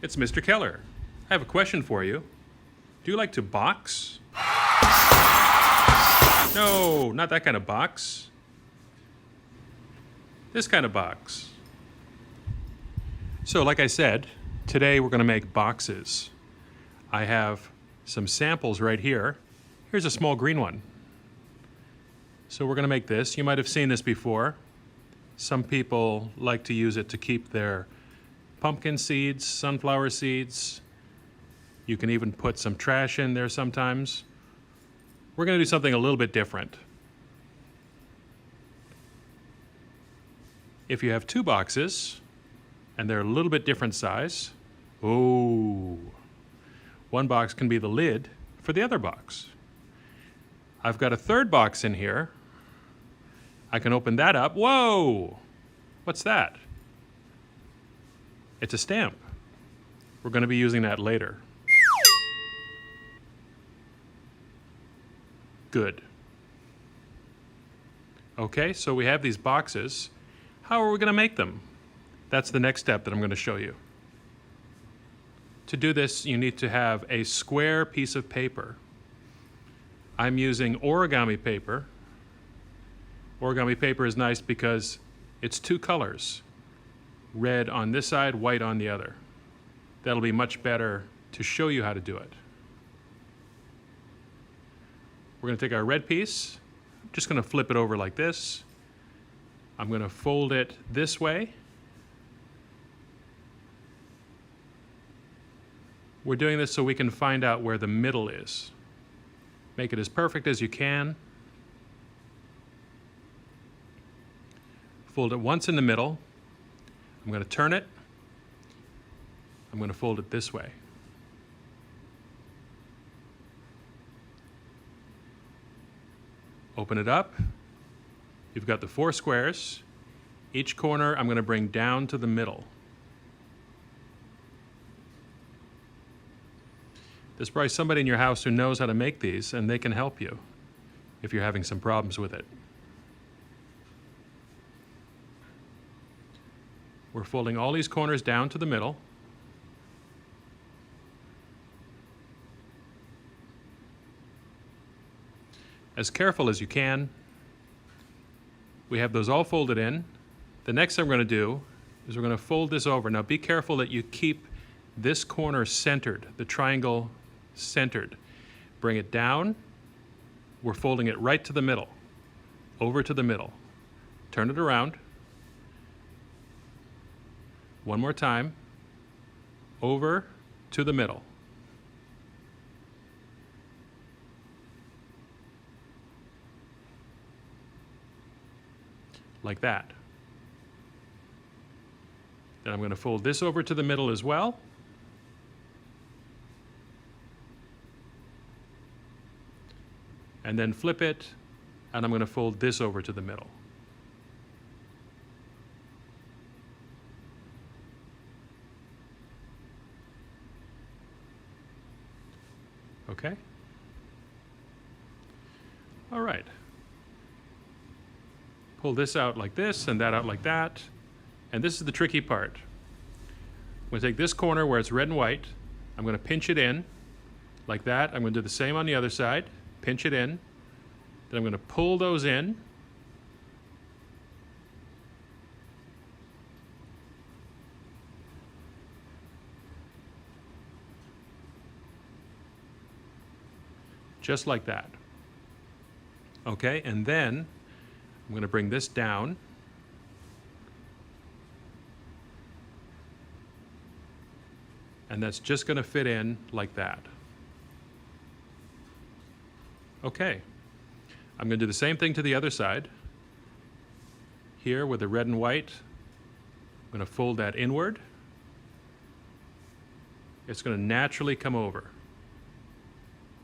it's Mr. Keller. I have a question for you. Do you like to box? No, not that kind of box. This kind of box. So like I said, today we're going to make boxes. I have some samples right here. Here's a small green one. So we're going to make this. You might have seen this before. Some people like to use it to keep their pumpkin seeds, sunflower seeds. You can even put some trash in there sometimes. We're going to do something a little bit different. If you have two boxes and they're a little bit different size, one box can be the lid for the other box. I've got a third box in here. I can open that up. Whoa! What's that? It's a stamp. We're going to be using that later. Good. Okay, so we have these boxes. How are we going to make them? That's the next step that I'm going to show you. To do this, you need to have a square piece of paper. I'm using origami paper. Origami paper is nice because it's two colors. Red on this side, white on the other. That'll be much better to show you how to do it. We're going to take our red piece. I'm just going to flip it over like this. I'm going to fold it this way. We're doing this so we can find out where the middle is. Make it as perfect as you can. Fold it once in the middle. I'm going to turn it. I'm going to fold it this way. Open it up. You've got the 4 squares. Each corner I'm going to bring down to the middle. There's probably somebody in your house who knows how to make these, and they can help you if you're having some problems with it. We're folding all these corners down to the middle. As careful as you can. We have those all folded in. The next thing we're going to do is we're going to fold this over. Now be careful that you keep this corner centered, the triangle centered. Bring it down. We're folding it right to the middle, over to the middle. Turn it around. One more time, over to the middle. Like that. Then I'm going to fold this over to the middle as well. And then flip it, and I'm going to fold this over to the middle. Okay? All right. Pull this out like this and that out like that. And this is the tricky part. I'm going to take this corner where it's red and white. I'm going to pinch it in like that. I'm going to do the same on the other side. Pinch it in. Then I'm going to pull those in. Just like that. Okay, and then I'm going to bring this down. And that's just going to fit in like that. Okay, I'm going to do the same thing to the other side. Here with the red and white, I'm going to fold that inward. It's going to naturally come over.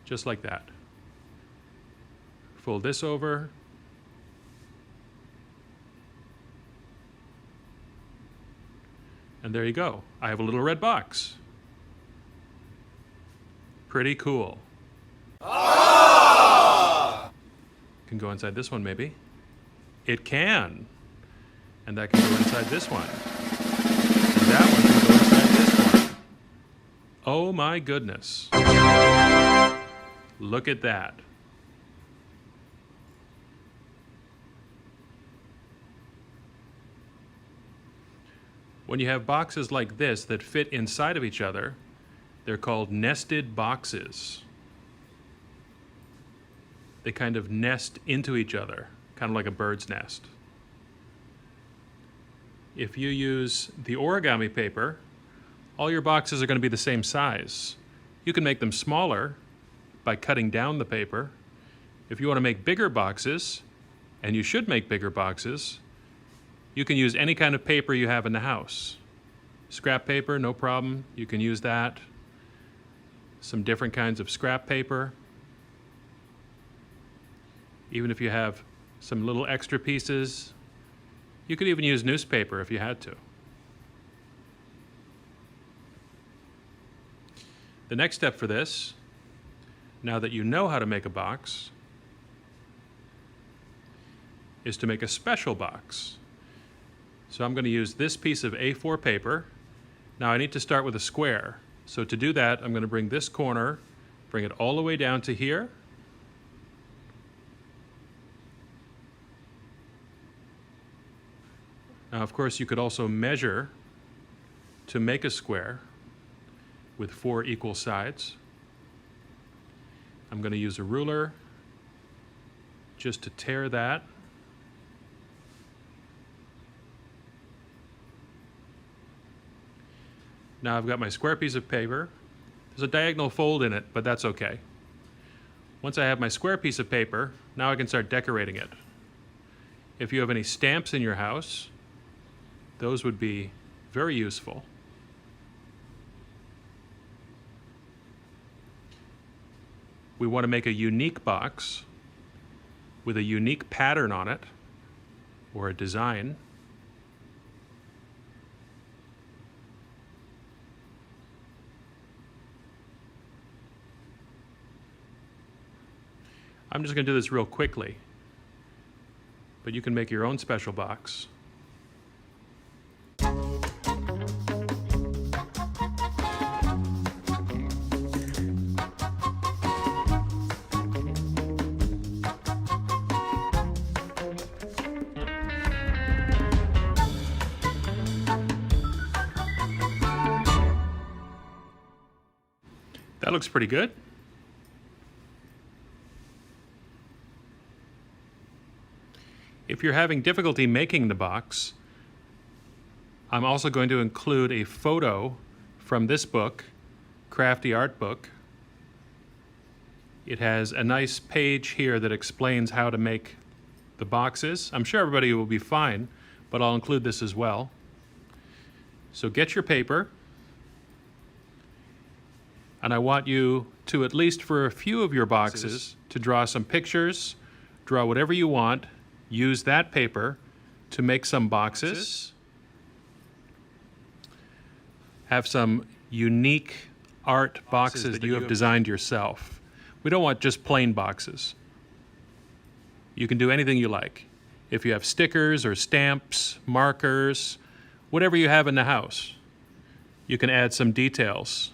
Just like that. Fold this over. And there you go. I have a little red box. Pretty cool. Can go inside this one maybe. It can. And that can go inside this one. And that one can go inside this one. Oh my goodness. Look at that. When you have boxes like this that fit inside of each other, they're called nested boxes. They kind of nest into each other, kind of like a bird's nest. If you use the origami paper, all your boxes are going to be the same size. You can make them smaller by cutting down the paper. If you want to make bigger boxes, and you should make bigger boxes, you can use any kind of paper you have in the house. Scrap paper, no problem. You can use that. Some different kinds of scrap paper. Even if you have some little extra pieces, you could even use newspaper if you had to. The next step for this, now that you know how to make a box, is to make a special box. So I'm going to use this piece of A4 paper. Now I need to start with a square. So to do that, I'm going to bring this corner, bring it all the way down to here. Now, of course, you could also measure to make a square with 4 equal sides. I'm going to use a ruler just to tear that. Now I've got my square piece of paper. There's a diagonal fold in it, but that's okay. Once I have my square piece of paper, now I can start decorating it. If you have any stamps in your house, those would be very useful. We want to make a unique box with a unique pattern on it, or a design. I'm just going to do this real quickly, but you can make your own special box. That looks pretty good. If you're having difficulty making the box, I'm also going to include a photo from this book, Crafty Art Book. It has a nice page here that explains how to make the boxes. I'm sure everybody will be fine, but I'll include this as well. So get your paper, and I want you to, at least for a few of your boxes, to draw some pictures, draw whatever you want. Use that paper to make some boxes. Have some unique art boxes that you have designed yourself. We don't want just plain boxes. You can do anything you like. If you have stickers or stamps, markers, whatever you have in the house, you can add some details.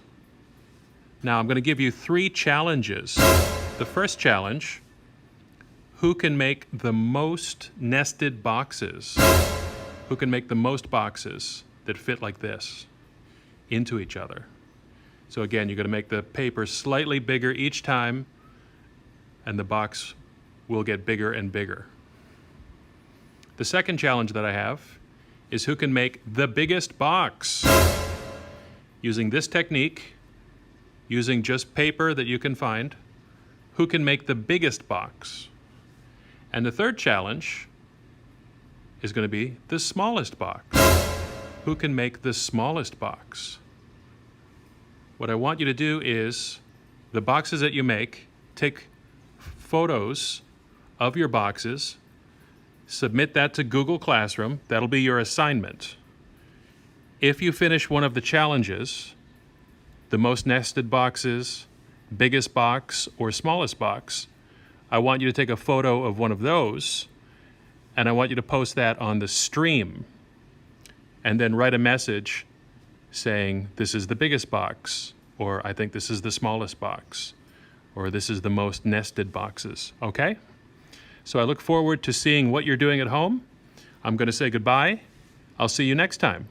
Now I'm going to give you 3 challenges. The first challenge: who can make the most nested boxes? Who can make the most boxes that fit like this into each other? So again, you're going to make the paper slightly bigger each time, and the box will get bigger and bigger. The second challenge that I have is who can make the biggest box? Using this technique, using just paper that you can find, who can make the biggest box? And the third challenge is going to be the smallest box. Who can make the smallest box? What I want you to do is, the boxes that you make, take photos of your boxes, submit that to Google Classroom. That'll be your assignment. If you finish one of the challenges, the most nested boxes, biggest box, or smallest box, I want you to take a photo of one of those, and I want you to post that on the stream, and then write a message saying, this is the biggest box, or I think this is the smallest box, or this is the most nested boxes, okay? So I look forward to seeing what you're doing at home. I'm going to say goodbye. I'll see you next time.